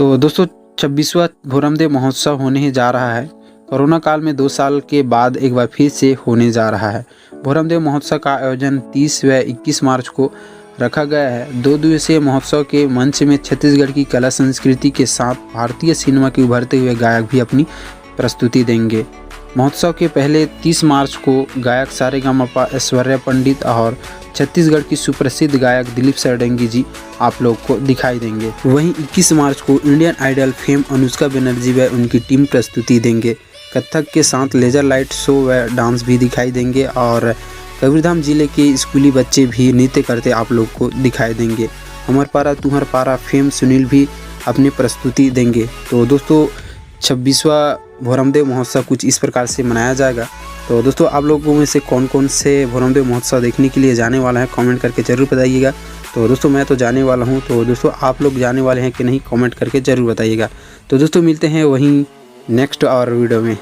तो दोस्तों 26वां भोरमदेव महोत्सव होने जा रहा है। कोरोना काल में 2 साल के बाद एक बार फिर से होने जा रहा है। भोरमदेव महोत्सव का आयोजन 30 व 21 मार्च को रखा गया है। 2 दिवसीय महोत्सव के मंच में छत्तीसगढ़ की कला संस्कृति के साथ भारतीय सिनेमा के उभरते हुए गायक भी अपनी प्रस्तुति देंगे। महोत्सव के पहले 30 मार्च को गायक सारेगामापा ऐश्वर्या पंडित और छत्तीसगढ़ की सुप्रसिद्ध गायक दिलीप सरडेंगी जी आप लोग को दिखाई देंगे। वहीं 21 मार्च को Indian Idol fame Anushka Banerjee व उनकी टीम प्रस्तुति देंगे। कथक के साथ लेजर लाइट शो व डांस भी दिखाई देंगे और कबीरधाम जिले के स्कूली बच्चे भी नृत्य करते आप लोग को दिखाई देंगे। हमर पारा तुहर पारा फेम सुनील भी अपनी प्रस्तुति देंगे। तो दोस्तों 26वां भोरमदेव महोत्सव कुछ इस प्रकार से मनाया जाएगा। तो दोस्तों आप लोगों में से कौन कौन से भोरमदेव महोत्सव देखने के लिए जाने वाला है कमेंट करके ज़रूर बताइएगा। तो दोस्तों मैं तो जाने वाला हूं, तो दोस्तों आप लोग जाने वाले हैं कि नहीं कमेंट करके ज़रूर बताइएगा। तो दोस्तों मिलते हैं वहीं नेक्स्ट और वीडियो में।